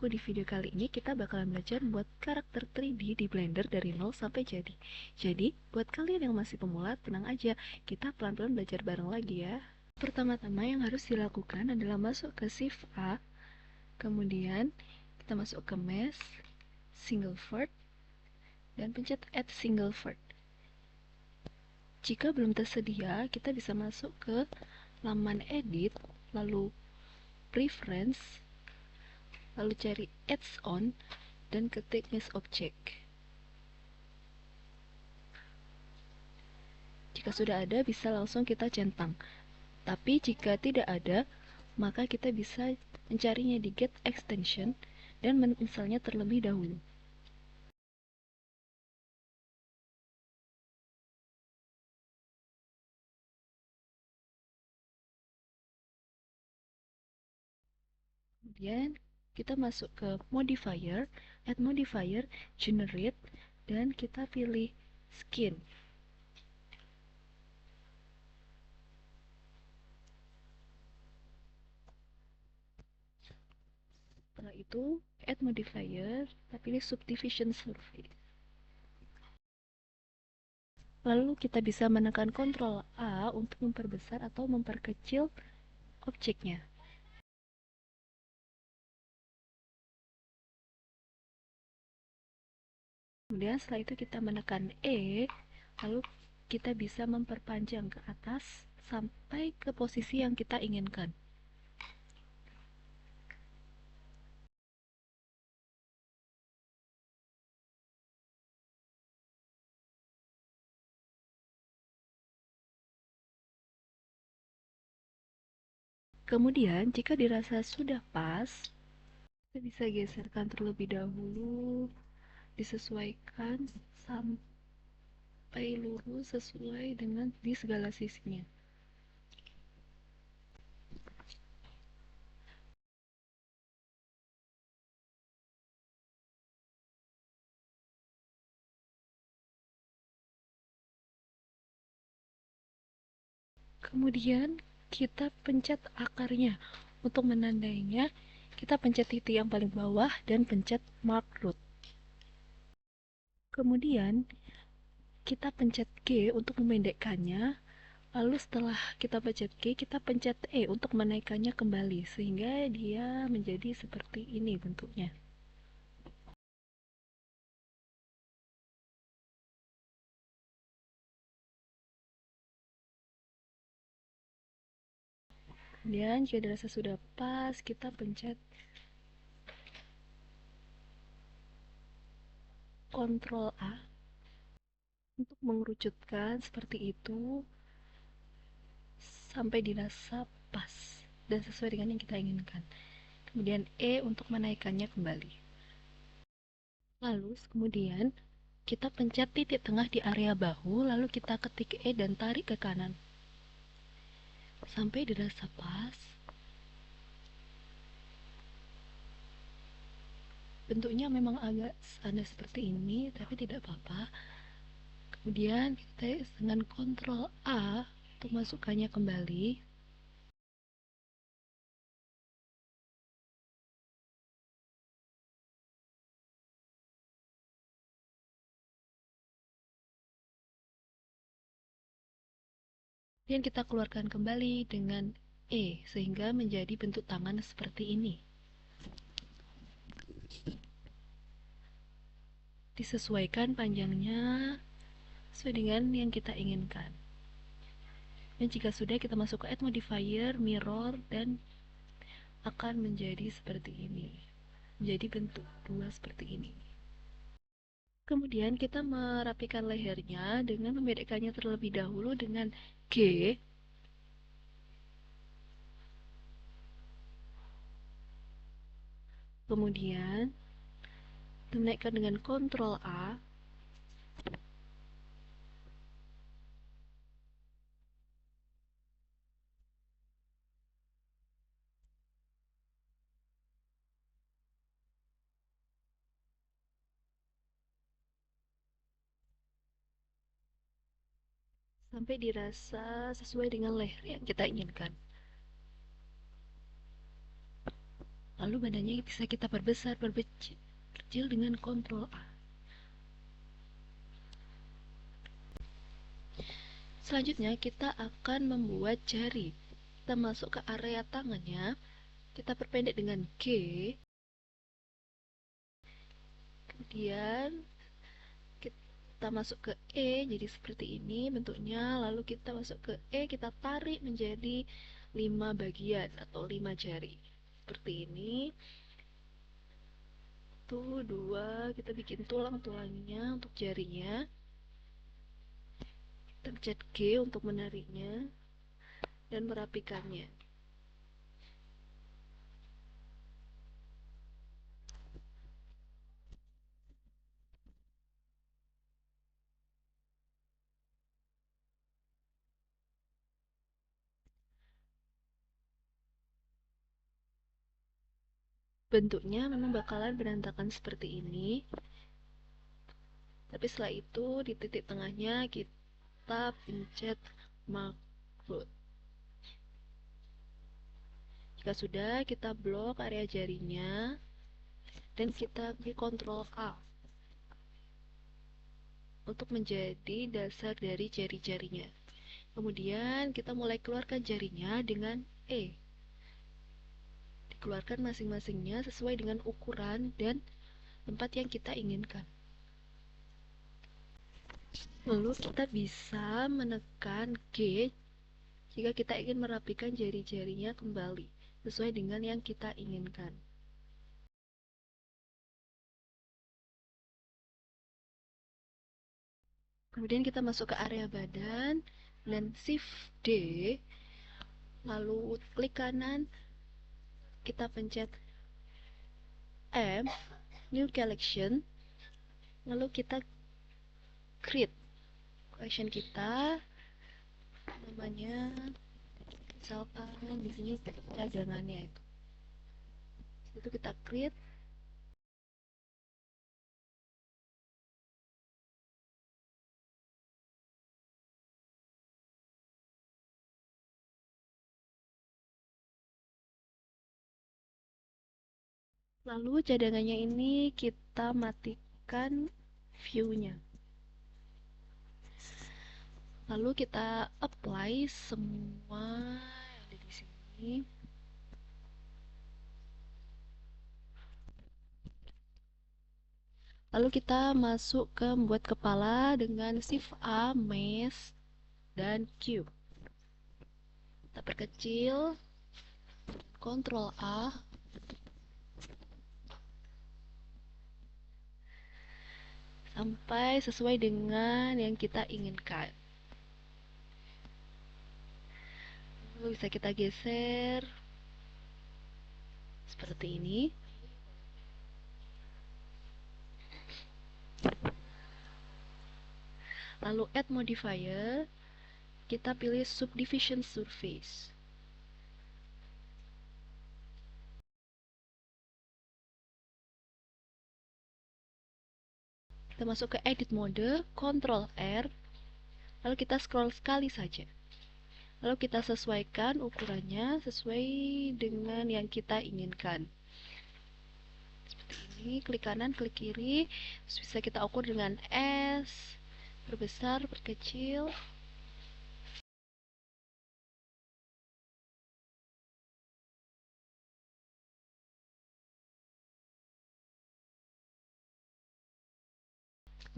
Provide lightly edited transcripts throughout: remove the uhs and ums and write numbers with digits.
di video kali ini kita bakalan belajar buat karakter 3D di Blender dari 0 sampai jadi. Jadi, buat kalian yang masih pemula, tenang aja, kita pelan-pelan belajar bareng lagi ya. Pertama-tama yang harus dilakukan adalah masuk ke Shift A, kemudian kita masuk ke Mesh, Single Vert, dan pencet Add Single Vert. Jika belum tersedia, kita bisa masuk ke laman Edit, lalu Preference, lalu cari Adds On, dan ketik Mesh Object. Jika sudah ada, bisa langsung kita centang. Tapi jika tidak ada, maka kita bisa mencarinya di Get Extension dan menginstalnya terlebih dahulu. Kemudian kita masuk ke Modifier, Add Modifier, Generate, dan kita pilih Skin. Setelah itu, Add Modifier, kita pilih Subdivision Surface. Lalu kita bisa menekan Ctrl A untuk memperbesar atau memperkecil objeknya. Kemudian setelah itu kita menekan E, lalu kita bisa memperpanjang ke atas sampai ke posisi yang kita inginkan. Kemudian jika dirasa sudah pas, kita bisa geserkan terlebih dahulu, disesuaikan sampai lurus sesuai dengan di segala sisinya. Kemudian kita pencet akarnya. Untuk menandainya, kita pencet titik yang paling bawah dan pencet Mark Root. Kemudian kita pencet G untuk memendekkannya. Lalu setelah kita pencet G, kita pencet E untuk menaikkannya kembali sehingga dia menjadi seperti ini bentuknya. Kemudian jika dirasa sudah pas, kita pencet Ctrl A untuk mengerucutkan seperti itu sampai dirasa pas dan sesuai dengan yang kita inginkan. Kemudian E untuk menaikkannya kembali. Lalu kemudian kita pencet titik tengah di area bahu, lalu kita ketik E dan tarik ke kanan sampai dirasa pas. Bentuknya memang agak aneh seperti ini, tapi tidak apa-apa. Kemudian kita dengan Ctrl A untuk masukkannya kembali. Dan kita keluarkan kembali dengan E sehingga menjadi bentuk tangan seperti ini. Disesuaikan panjangnya sesuai dengan yang kita inginkan. Dan jika sudah, kita masuk ke Add Modifier, Mirror, dan akan menjadi seperti ini. Menjadi bentuk dua seperti ini. Kemudian kita merapikan lehernya dengan membedekkannya terlebih dahulu dengan G. Kemudian menaikkan dengan Ctrl A. Sampai dirasa sesuai dengan leher yang kita inginkan. Lalu badannya bisa kita perbesar, perkecil dengan Ctrl A. Selanjutnya kita akan membuat jari. Kita masuk ke area tangannya, kita perpendek dengan G, kemudian kita masuk ke E, jadi seperti ini bentuknya. Lalu kita masuk ke E, kita tarik menjadi 5 bagian atau 5 jari seperti ini. Tuh, 2, kita bikin tulang-tulangnya untuk jarinya. Kita pencet G untuk menariknya dan merapikannya. Bentuknya memang bakalan berantakan seperti ini, tapi setelah itu di titik tengahnya kita pencet makhluk. Jika sudah, kita blok area jarinya dan kita beri Ctrl A untuk menjadi dasar dari jari-jarinya. Kemudian kita mulai keluarkan jarinya dengan E. Dikeluarkan masing-masingnya sesuai dengan ukuran dan tempat yang kita inginkan. Lalu kita bisa menekan G jika kita ingin merapikan jari-jarinya kembali sesuai dengan yang kita inginkan. Kemudian kita masuk ke area badan dan Shift D, lalu klik kanan, kita pencet M, New Collection, lalu kita create collection kita, namanya misalkan di sini cadangannya itu kita create. Lalu cadangannya ini kita matikan view-nya. Lalu kita apply semua yang ada di sini. Lalu kita masuk ke membuat kepala dengan Shift A, Mesh, dan Q. Kita perkecil, Ctrl A, sampai sesuai dengan yang kita inginkan. Lalu bisa kita geser seperti ini. Lalu add modifier, kita pilih subdivision surface. Kita masuk ke edit mode, Ctrl R, lalu kita scroll sekali saja. Lalu kita sesuaikan ukurannya sesuai dengan yang kita inginkan. Seperti ini, klik kanan, klik kiri, terus bisa kita ukur dengan S, perbesar, perkecil.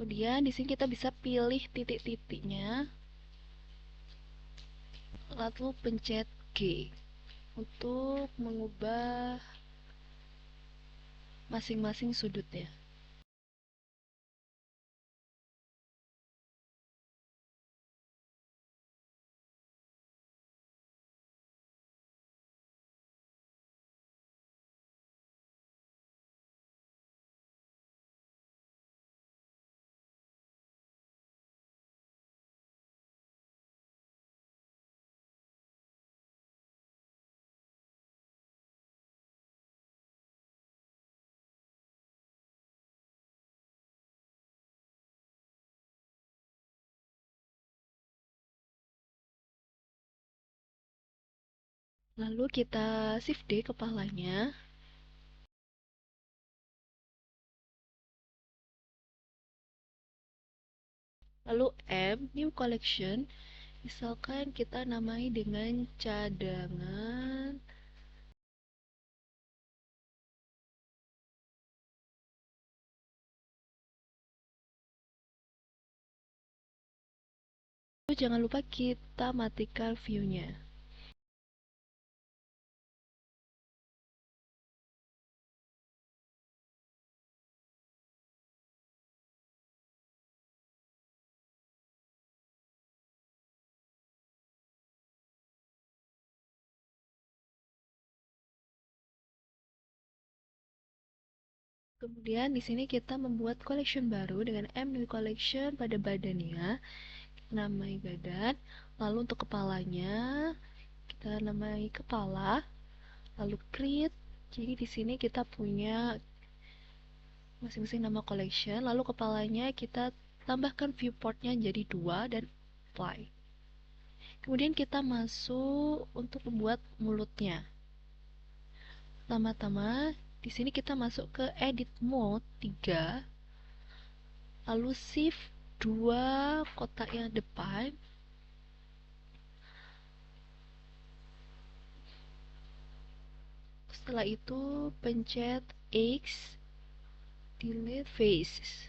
Kemudian di sini kita bisa pilih titik-titiknya, lalu pencet G untuk mengubah masing-masing sudutnya. Lalu kita shift D kepalanya, Lalu M, new collection, misalkan kita namai dengan cadangan. Jangan lupa kita matikan view-nya. Kemudian di sini kita membuat collection baru dengan M new collection pada badannya. Kita namai badan. Lalu untuk kepalanya kita namai kepala. Lalu create. Jadi di sini kita punya masing-masing nama collection. Lalu kepalanya kita tambahkan viewportnya jadi 2 dan apply. Kemudian kita masuk untuk membuat mulutnya. Pertama-tama di sini kita masuk ke edit mode 3, lalu shift 2 kotak yang depan. Setelah itu pencet X, delete faces.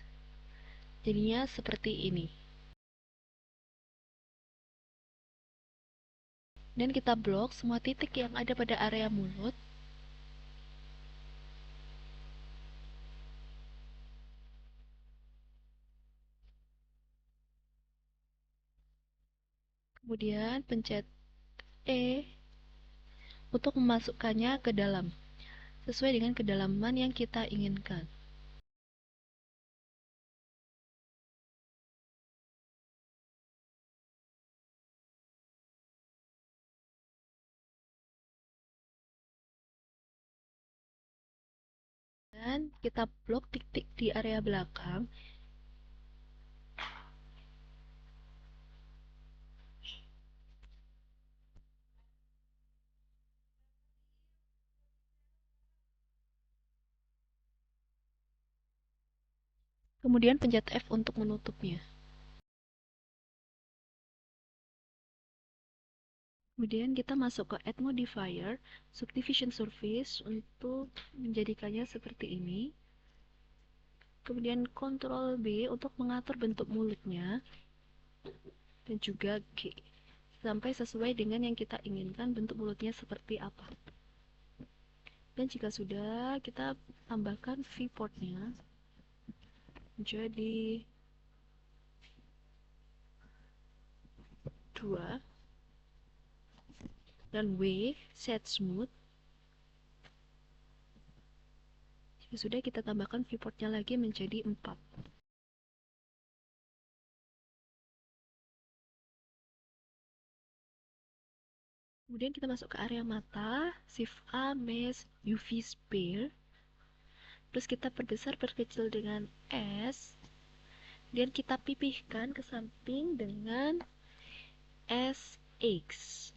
Jadinya seperti ini. Dan kita blok semua titik yang ada pada area mulut. Kemudian pencet E untuk memasukkannya ke dalam, sesuai dengan kedalaman yang kita inginkan. Dan kita blok titik di area belakang. Kemudian pencet F untuk menutupnya. Kemudian kita masuk ke Add Modifier, Subdivision Surface untuk menjadikannya seperti ini. Kemudian Ctrl B untuk mengatur bentuk mulutnya. Dan juga G. Sampai sesuai dengan yang kita inginkan bentuk mulutnya seperti apa. Dan jika sudah, kita tambahkan viewportnya jadi 2 dan W set smooth. Jika sudah, kita tambahkan viewportnya lagi menjadi 4. Kemudian kita masuk ke area mata, Shift A, Mesh, UV Sphere. Terus kita perbesar, perkecil dengan S. Dan kita pipihkan ke samping dengan SX.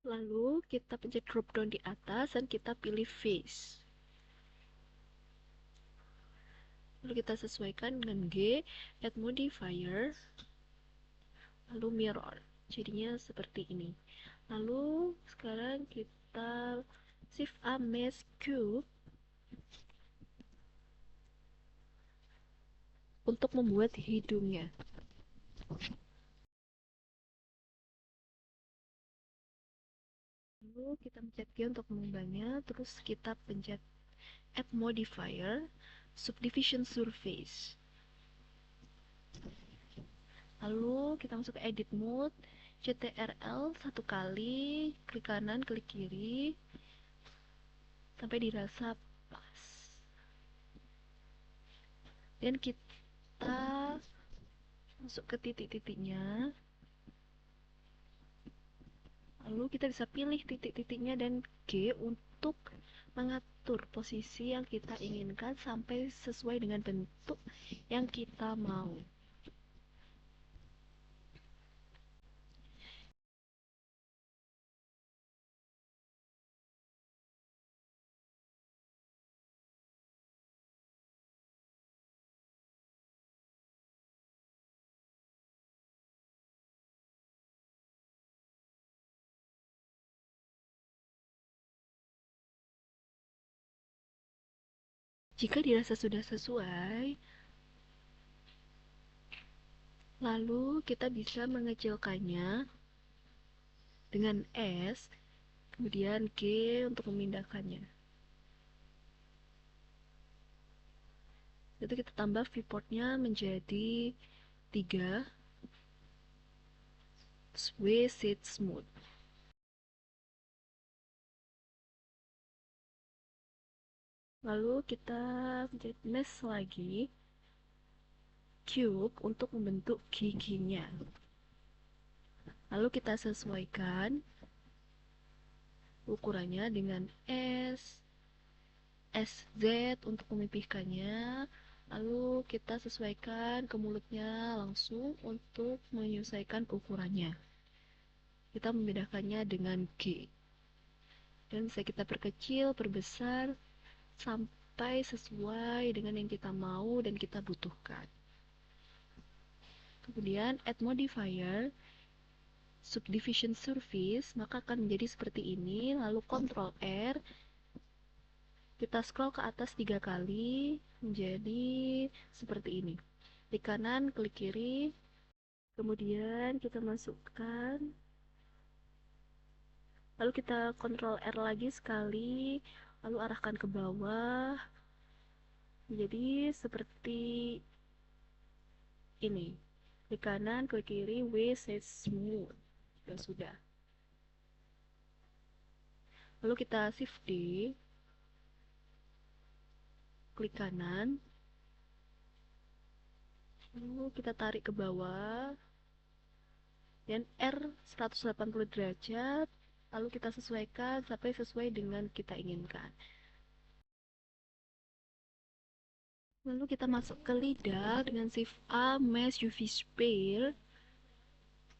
Lalu kita pencet drop down di atas dan kita pilih face. Lalu kita sesuaikan dengan G, add modifier, lalu mirror. Jadinya seperti ini. Lalu sekarang kita shift A, mesh cube untuk membuat hidungnya. Lalu kita pencet G untuk mengubahnya, terus kita pencet add modifier, subdivision surface. Lalu kita masuk ke edit mode, CTRL satu kali, klik kanan, klik kiri, sampai dirasa pas. Dan kita masuk ke titik-titiknya. Lalu kita bisa pilih titik-titiknya dan G untuk mengatur atur posisi yang kita inginkan sampai sesuai dengan bentuk yang kita mau. Jika dirasa sudah sesuai, lalu kita bisa mengecilkannya dengan S, kemudian G untuk memindahkannya. Itu kita tambah viewportnya menjadi 3, W Seed Smooth. Lalu kita mesh lagi cube untuk membentuk giginya. Lalu kita sesuaikan ukurannya dengan S, SZ untuk memipihkannya. Lalu kita sesuaikan ke mulutnya langsung untuk menyesuaikan ukurannya. Kita membedakannya dengan G. Dan bisa kita perkecil, perbesar, sampai sesuai dengan yang kita mau dan kita butuhkan. Kemudian add modifier subdivision surface, maka akan menjadi seperti ini. Lalu Ctrl R, kita scroll ke atas 3 kali menjadi seperti ini. Klik kanan, klik kiri, kemudian kita masukkan, lalu kita Ctrl R lagi sekali, lalu arahkan ke bawah menjadi seperti ini. Klik kanan, klik kiri, W Set Smooth. Sudah. Lalu kita Shift D, klik kanan, lalu kita tarik ke bawah, dan R 180 derajat, lalu kita sesuaikan sampai sesuai dengan kita inginkan. Lalu kita masuk ke lidah dengan Shift A, Mesh UV Sphere,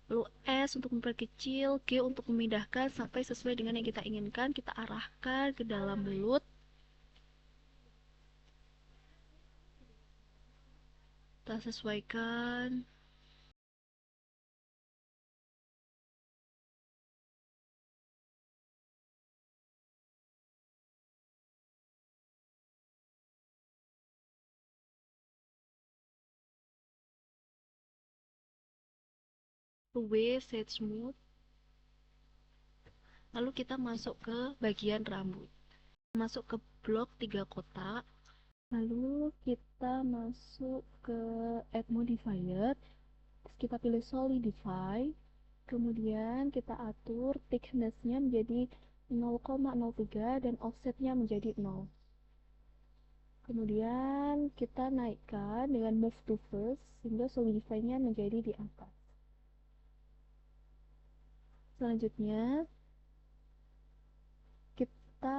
lalu S untuk memperkecil, G untuk memindahkan sampai sesuai dengan yang kita inginkan. Kita arahkan ke dalam mulut. Kita sesuaikan. W Set Smooth. Lalu kita masuk ke bagian rambut. Masuk ke blok 3 kotak. Lalu kita masuk ke add modifier. Kita pilih solidify. Kemudian kita atur thickness-nya menjadi 0,03 dan offset-nya menjadi 0. Kemudian kita naikkan dengan move to first sehingga solidify-nya menjadi di atas. Selanjutnya kita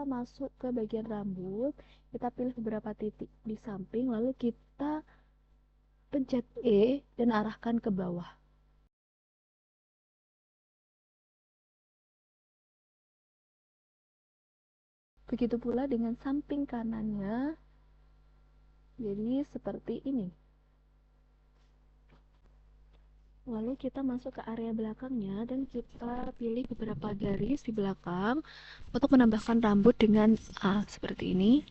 masuk ke bagian rambut, kita pilih beberapa titik di samping, lalu kita pencet E dan arahkan ke bawah. Begitu pula dengan samping kanannya, jadi seperti ini. Lalu kita masuk ke area belakangnya dan kita pilih beberapa garis di belakang untuk menambahkan rambut dengan A seperti ini.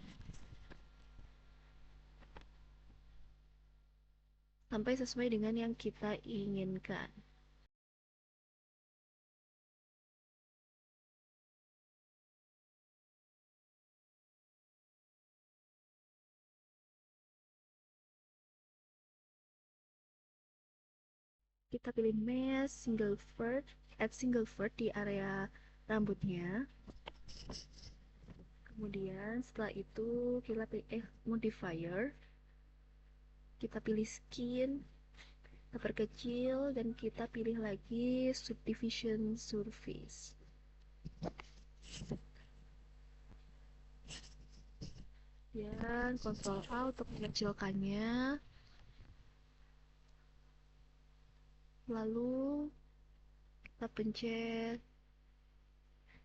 Sampai sesuai dengan yang kita inginkan. Kita pilih mesh, single vert, add single vert di area rambutnya. Kemudian setelah itu kita pilih modifier, kita pilih skin, kita perkecil, dan kita pilih lagi subdivision surface. Kemudian Ctrl A untuk mengecilkannya. Lalu kita pencet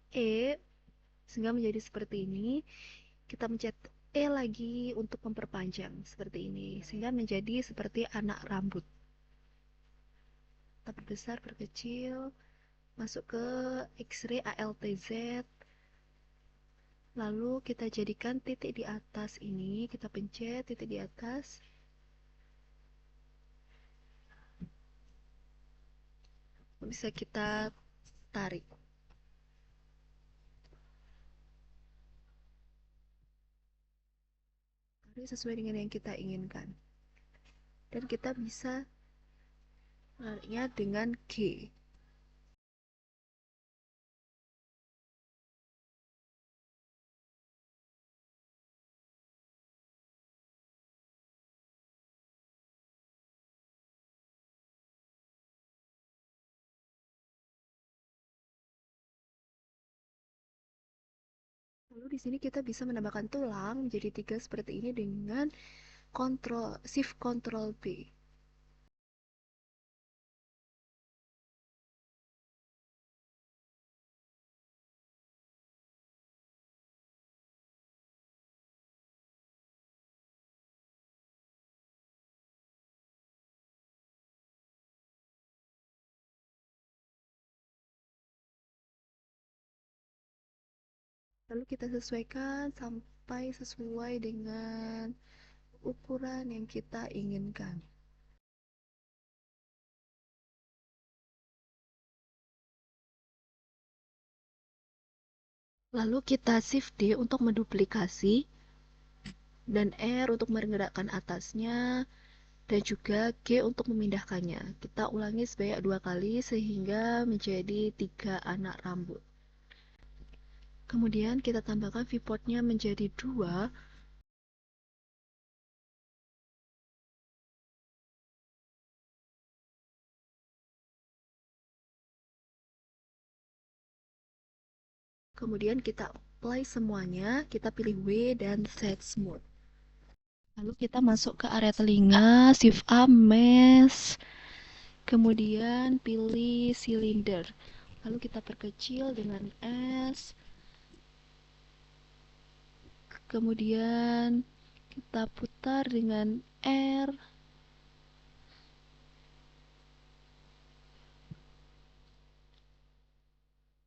E sehingga menjadi seperti ini. Kita pencet E lagi untuk memperpanjang seperti ini sehingga menjadi seperti anak rambut. Kita perbesar, perkecil, masuk ke X-ray ALTZ. Lalu kita jadikan titik di atas ini, kita pencet titik di atas. Bisa kita tarik. Tarik sesuai dengan yang kita inginkan. Dan kita bisa menariknya dengan G. Lalu di sini kita bisa menambahkan tulang menjadi 3 seperti ini dengan Shift Ctrl B. Lalu kita sesuaikan sampai sesuai dengan ukuran yang kita inginkan. Lalu kita Shift D untuk menduplikasi dan R untuk menggerakkan atasnya dan juga G untuk memindahkannya. Kita ulangi sebanyak 2 kali sehingga menjadi 3 anak rambut. Kemudian kita tambahkan viewportnya menjadi 2. Kemudian kita apply semuanya, kita pilih W dan set smooth. Lalu kita masuk ke area telinga, Shift A, Mesh, kemudian pilih silinder. Lalu kita perkecil dengan S, kemudian kita putar dengan R,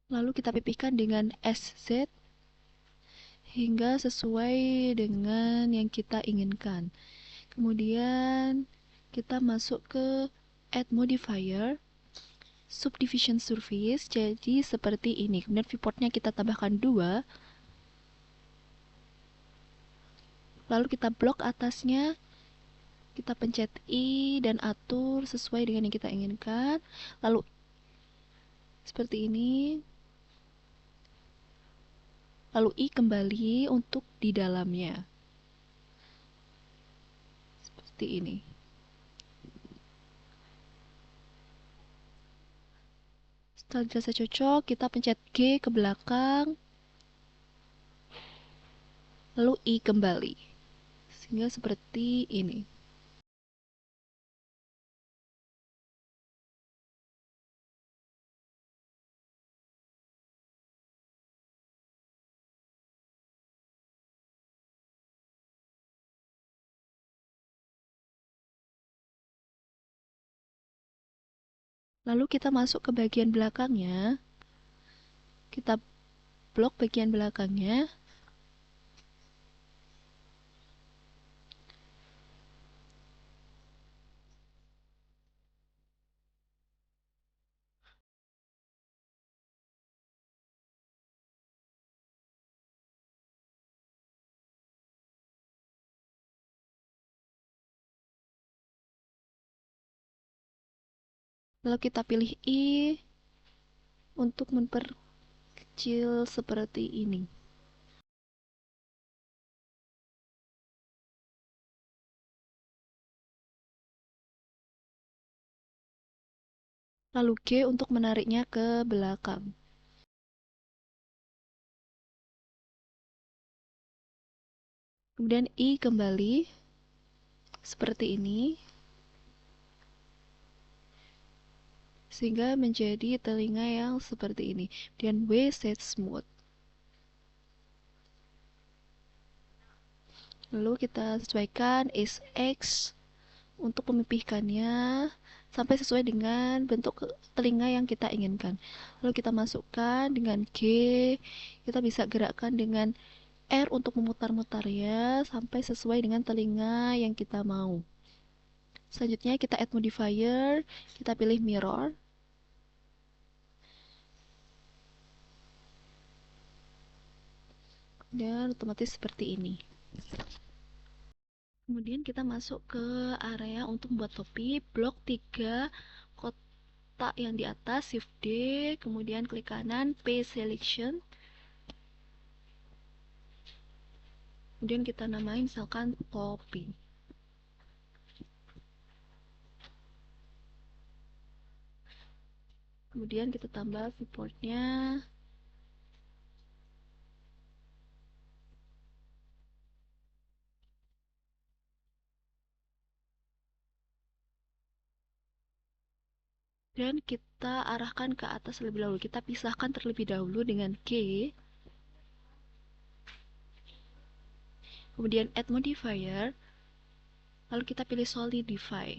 lalu kita pipihkan dengan SZ hingga sesuai dengan yang kita inginkan. Kemudian kita masuk ke Add Modifier, Subdivision Surface, jadi seperti ini. Kemudian viewportnya kita tambahkan 2, lalu kita blok atasnya, kita pencet I dan atur sesuai dengan yang kita inginkan. Lalu seperti ini. Lalu I kembali untuk di dalamnya. Seperti ini. Setelah dirasa cocok, kita pencet G ke belakang. Lalu I kembali. Sehingga seperti ini. Lalu kita masuk ke bagian belakangnya. Kita blok bagian belakangnya. Lalu kita pilih I untuk memperkecil seperti ini. Lalu G untuk menariknya ke belakang. Kemudian I kembali seperti ini, sehingga menjadi telinga yang seperti ini. Dan W set smooth. Lalu kita sesuaikan is X untuk memipihkannya sampai sesuai dengan bentuk telinga yang kita inginkan. Lalu kita masukkan dengan G, kita bisa gerakkan dengan R untuk memutar-mutarnya sampai sesuai dengan telinga yang kita mau. Selanjutnya kita add modifier, kita pilih mirror. Dan otomatis seperti ini. Kemudian kita masuk ke area untuk membuat topi, blok 3 kotak yang di atas, shift D, kemudian klik kanan, paste selection. Kemudian kita namain misalkan topi. Kemudian kita tambah viewportnya. Dan kita arahkan ke atas terlebih dahulu. Kita pisahkan terlebih dahulu dengan G. Kemudian add modifier. Lalu kita pilih solidify.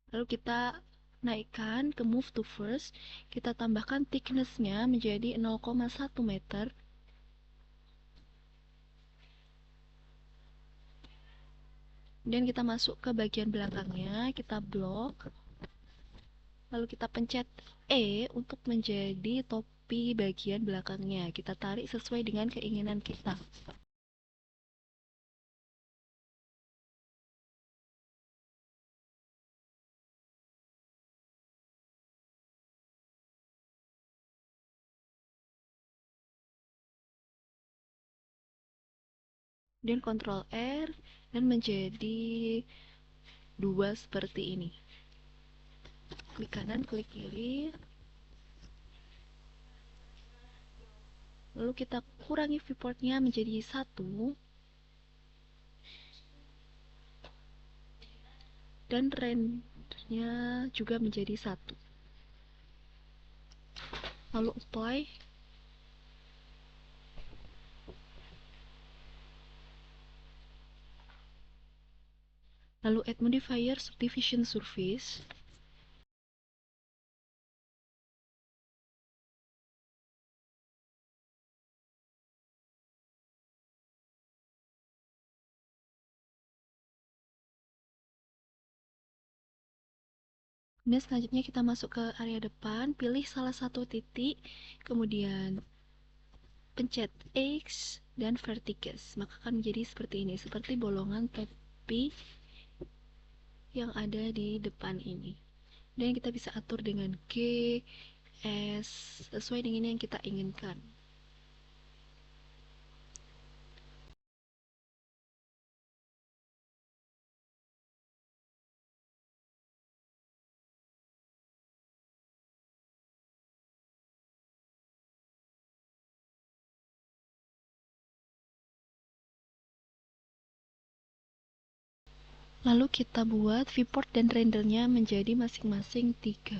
Lalu kita naikkan ke move to first. Kita tambahkan thickness-nya menjadi 0,1 meter. Kemudian kita masuk ke bagian belakangnya, kita blok. Lalu kita pencet E untuk menjadi topi bagian belakangnya. Kita tarik sesuai dengan keinginan kita. Dan Ctrl R dan menjadi dua seperti ini. Klik kanan, klik kiri. Lalu kita kurangi viewportnya menjadi 1. Dan range-nya juga menjadi 1. Lalu apply. Lalu add modifier subdivision surface. Dan selanjutnya kita masuk ke area depan, pilih salah satu titik, kemudian pencet X dan vertices, maka akan menjadi seperti ini, seperti bolongan topi yang ada di depan ini. Dan kita bisa atur dengan G, S, sesuai dengan yang kita inginkan. Lalu kita buat viewport dan rendernya menjadi masing-masing 3.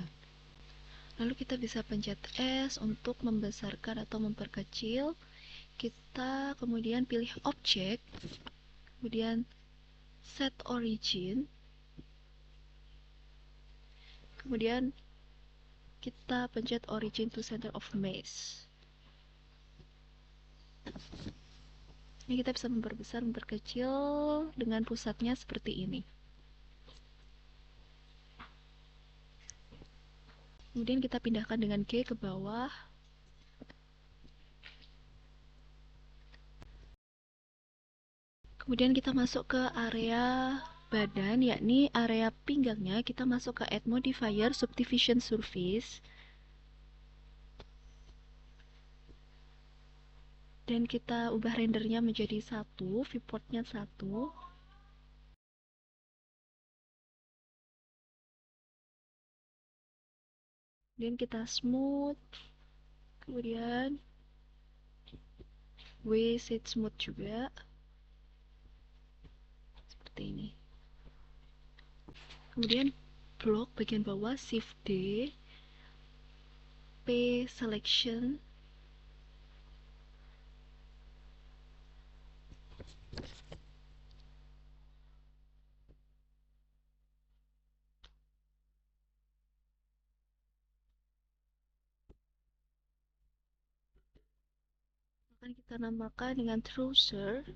Lalu kita bisa pencet S untuk membesarkan atau memperkecil. Kita kemudian pilih object, kemudian set origin, kemudian kita pencet origin to center of mesh. Ini kita bisa memperbesar, memperkecil dengan pusatnya seperti ini. Kemudian kita pindahkan dengan G ke bawah. Kemudian kita masuk ke area badan, yakni area pinggangnya. Kita masuk ke add modifier subdivision surface. Dan kita ubah rendernya menjadi 1, viewportnya 1. Kemudian kita smooth, kemudian set smooth juga seperti ini. Kemudian blok bagian bawah shift D, P selection, akan kita namakan dengan trouser.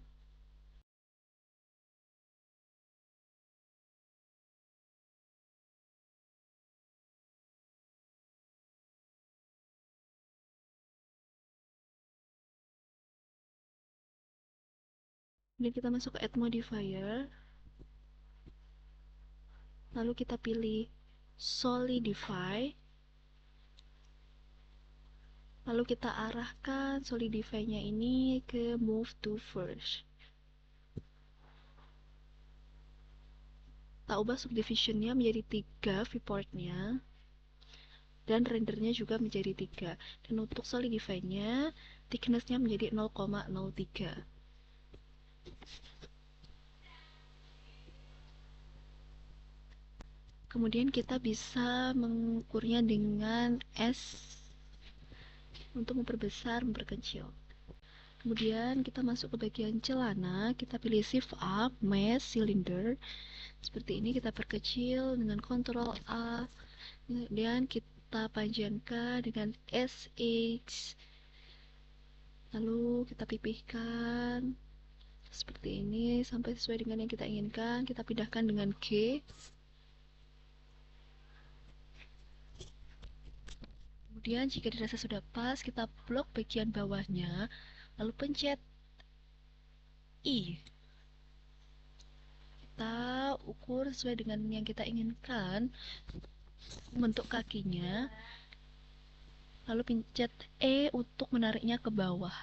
Kemudian kita masuk ke add modifier, lalu kita pilih solidify, lalu kita arahkan solidify-nya ini ke move to first. Kita ubah subdivision-nya menjadi 3 viewport-nya, dan rendernya juga menjadi 3. Dan untuk solidify-nya, thickness-nya menjadi 0,03. Kemudian kita bisa mengukurnya dengan S untuk memperbesar, memperkecil. Kemudian kita masuk ke bagian celana, kita pilih shift up, mesh, cylinder. Seperti ini kita perkecil dengan Ctrl A. Kemudian kita panjangkan dengan SH. Lalu kita pipihkan seperti ini sampai sesuai dengan yang kita inginkan. Kita pindahkan dengan G. Kemudian jika dirasa sudah pas, kita blok bagian bawahnya, lalu pencet I. Kita ukur sesuai dengan yang kita inginkan bentuk kakinya, lalu pencet E untuk menariknya ke bawah.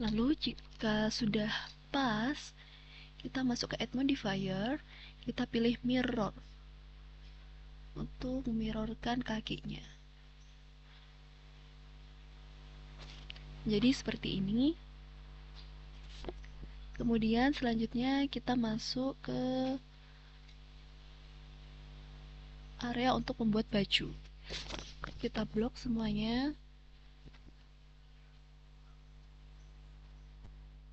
Lalu jika sudah pas, kita masuk ke add modifier, kita pilih mirror untuk memirrorkan kakinya. Jadi seperti ini. Kemudian selanjutnya kita masuk ke area untuk membuat baju. Kita blok semuanya.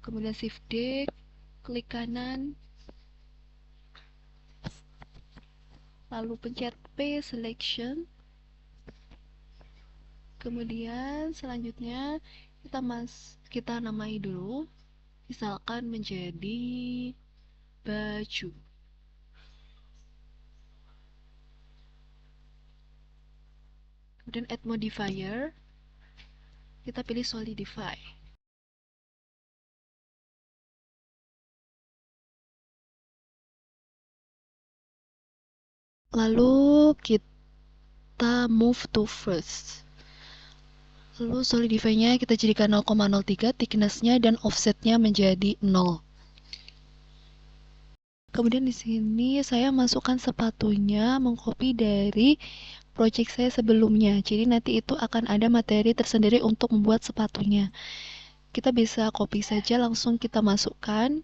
Kemudian shift D, klik kanan, lalu pencet P selection. Kemudian selanjutnya kita namai dulu, misalkan menjadi baju. Kemudian add modifier, kita pilih solidify. Lalu kita move to first. Lalu solidify-nya kita jadikan 0,03 thickness-nya dan offset-nya menjadi 0. Kemudian di sini saya masukkan sepatunya, mengcopy dari project saya sebelumnya. Jadi nanti itu akan ada materi tersendiri untuk membuat sepatunya. Kita bisa copy saja, langsung kita masukkan.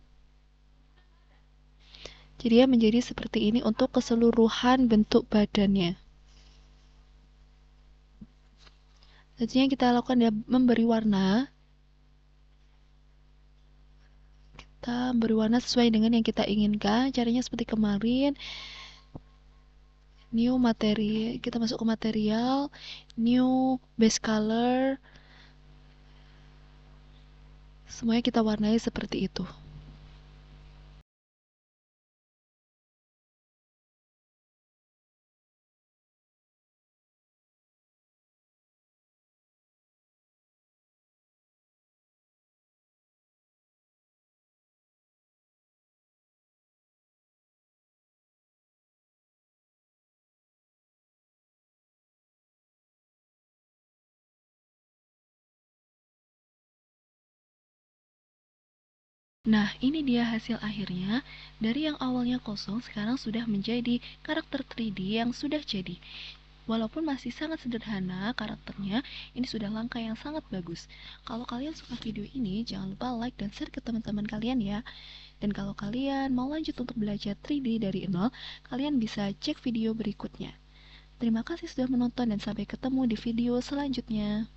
Jadi ya menjadi seperti ini untuk keseluruhan bentuk badannya. Selanjutnya kita lakukan ya memberi warna. Kita beri warna sesuai dengan yang kita inginkan. Caranya seperti kemarin. New materi, kita masuk ke material, new base color. Semuanya kita warnai seperti itu. Nah, ini dia hasil akhirnya. Dari yang awalnya kosong, sekarang sudah menjadi karakter 3D yang sudah jadi. Walaupun masih sangat sederhana karakternya, ini sudah langkah yang sangat bagus. Kalau kalian suka video ini, jangan lupa like dan share ke teman-teman kalian ya. Dan kalau kalian mau lanjut untuk belajar 3D dari nol, kalian bisa cek video berikutnya. Terima kasih sudah menonton dan sampai ketemu di video selanjutnya.